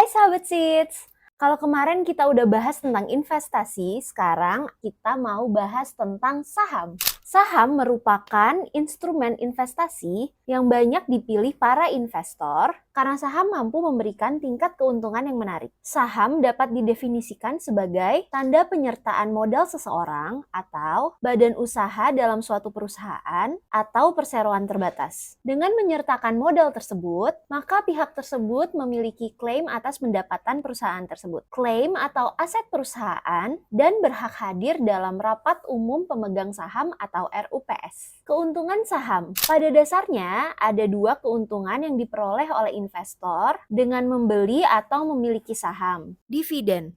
Hai sahabat Seeds, kalau kemarin kita udah bahas tentang investasi, sekarang kita mau bahas tentang saham. Saham merupakan instrumen investasi yang banyak dipilih para investor karena saham mampu memberikan tingkat keuntungan yang menarik. Saham dapat didefinisikan sebagai tanda penyertaan modal seseorang atau badan usaha dalam suatu perusahaan atau perseroan terbatas. Dengan menyertakan modal tersebut, maka pihak tersebut memiliki klaim atas pendapatan perusahaan tersebut. Klaim atau aset perusahaan dan berhak hadir dalam rapat umum pemegang saham atau RUPS. Keuntungan saham. Pada dasarnya, ada dua keuntungan yang diperoleh oleh investor dengan membeli atau memiliki saham. Dividen.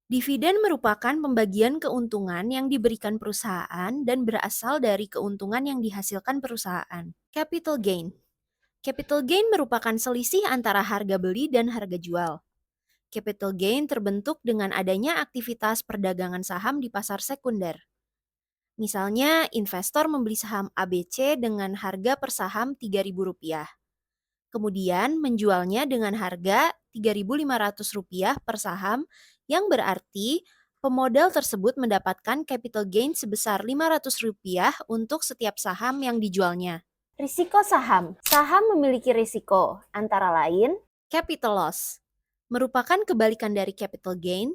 Dividen merupakan pembagian keuntungan yang diberikan perusahaan dan berasal dari keuntungan yang dihasilkan perusahaan. Capital gain. Capital gain merupakan selisih antara harga beli dan harga jual. Capital gain terbentuk dengan adanya aktivitas perdagangan saham di pasar sekunder. Misalnya, investor membeli saham ABC dengan harga per saham Rp3.000. Kemudian menjualnya dengan harga Rp3.500 per saham, yang berarti pemodal tersebut mendapatkan capital gain sebesar Rp500 untuk setiap saham yang dijualnya. Risiko saham. Saham memiliki risiko, antara lain capital loss, merupakan kebalikan dari capital gain,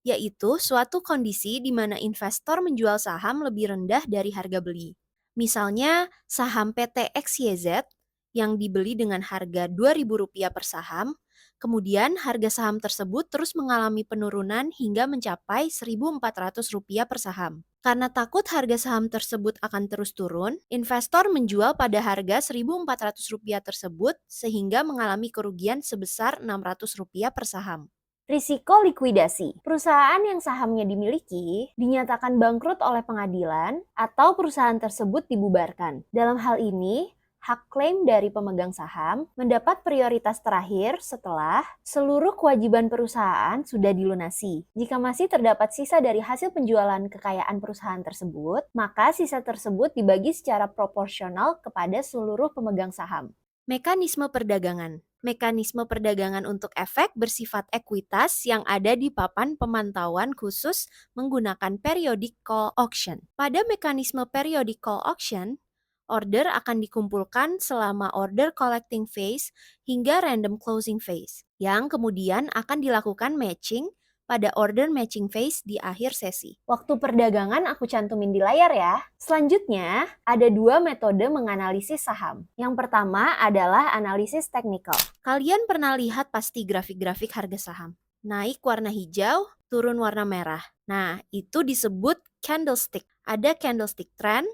yaitu suatu kondisi di mana investor menjual saham lebih rendah dari harga beli. Misalnya, saham PT XYZ yang dibeli dengan harga Rp2.000 per saham, kemudian harga saham tersebut terus mengalami penurunan hingga mencapai Rp1.400 per saham. Karena takut harga saham tersebut akan terus turun, investor menjual pada harga Rp1.400 tersebut sehingga mengalami kerugian sebesar Rp600 per saham. Risiko likuidasi. Perusahaan yang sahamnya dimiliki dinyatakan bangkrut oleh pengadilan atau perusahaan tersebut dibubarkan. Dalam hal ini, hak klaim dari pemegang saham mendapat prioritas terakhir setelah seluruh kewajiban perusahaan sudah dilunasi. Jika masih terdapat sisa dari hasil penjualan kekayaan perusahaan tersebut, maka sisa tersebut dibagi secara proporsional kepada seluruh pemegang saham. Mekanisme perdagangan. Mekanisme perdagangan untuk efek bersifat ekuitas yang ada di papan pemantauan khusus menggunakan periodic call auction. Pada mekanisme periodic call auction, order akan dikumpulkan selama order collecting phase hingga random closing phase, yang kemudian akan dilakukan matching pada order matching phase di akhir sesi. Waktu perdagangan aku cantumin di layar ya. Selanjutnya, ada dua metode menganalisis saham. Yang pertama adalah analisis teknikal. Kalian pernah lihat pasti grafik-grafik harga saham. Naik warna hijau, turun warna merah. Nah, itu disebut candlestick. Ada candlestick trend,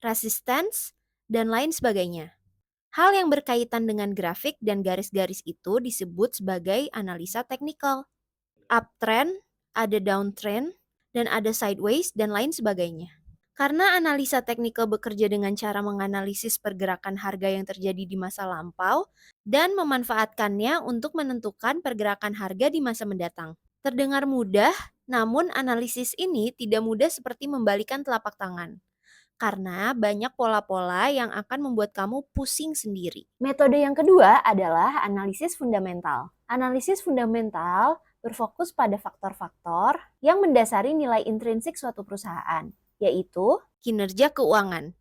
resistance, dan lain sebagainya. Hal yang berkaitan dengan grafik dan garis-garis itu disebut sebagai analisa teknikal. Uptrend, ada downtrend, dan ada sideways, dan lain sebagainya. Karena analisa teknikal bekerja dengan cara menganalisis pergerakan harga yang terjadi di masa lampau dan memanfaatkannya untuk menentukan pergerakan harga di masa mendatang. Terdengar mudah, namun analisis ini tidak mudah seperti membalikan telapak tangan. Karena banyak pola-pola yang akan membuat kamu pusing sendiri. Metode yang kedua adalah analisis fundamental. Analisis fundamental berfokus pada faktor-faktor yang mendasari nilai intrinsik suatu perusahaan, yaitu kinerja keuangan.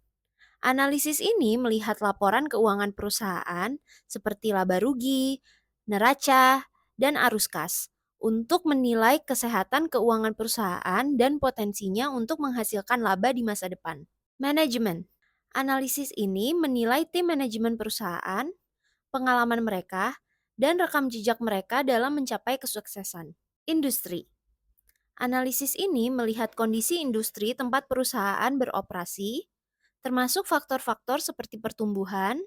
Analisis ini melihat laporan keuangan perusahaan seperti laba rugi, neraca, dan arus kas untuk menilai kesehatan keuangan perusahaan dan potensinya untuk menghasilkan laba di masa depan. Manajemen. Analisis ini menilai tim manajemen perusahaan, pengalaman mereka, dan rekam jejak mereka dalam mencapai kesuksesan. Industri. Analisis ini melihat kondisi industri tempat perusahaan beroperasi, termasuk faktor-faktor seperti pertumbuhan,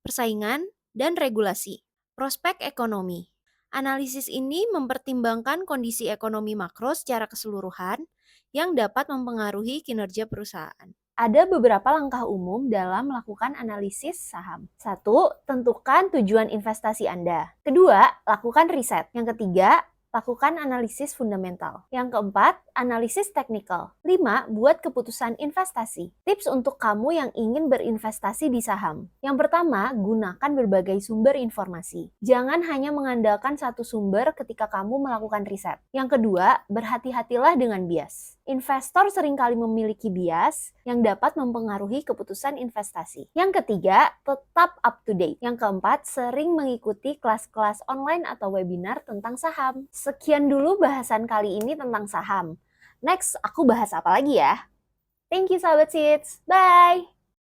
persaingan, dan regulasi. Prospek ekonomi. Analisis ini mempertimbangkan kondisi ekonomi makro secara keseluruhan yang dapat mempengaruhi kinerja perusahaan. Ada beberapa langkah umum dalam melakukan analisis saham. 1. Tentukan tujuan investasi Anda. Kedua, lakukan riset. Yang ketiga, Lakukan analisis fundamental. Yang keempat, analisis teknikal. 5. Buat keputusan investasi. Tips untuk kamu yang ingin berinvestasi di saham. Yang pertama, gunakan berbagai sumber informasi. Jangan hanya mengandalkan satu sumber ketika kamu melakukan riset. Yang kedua, berhati-hatilah dengan bias. Investor seringkali memiliki bias yang dapat mempengaruhi keputusan investasi. Yang ketiga, tetap up to date. Yang keempat, sering mengikuti kelas-kelas online atau webinar tentang saham. Sekian dulu bahasan kali ini tentang saham. Next, aku bahas apa lagi ya? Thank you sahabat Seeds. Bye!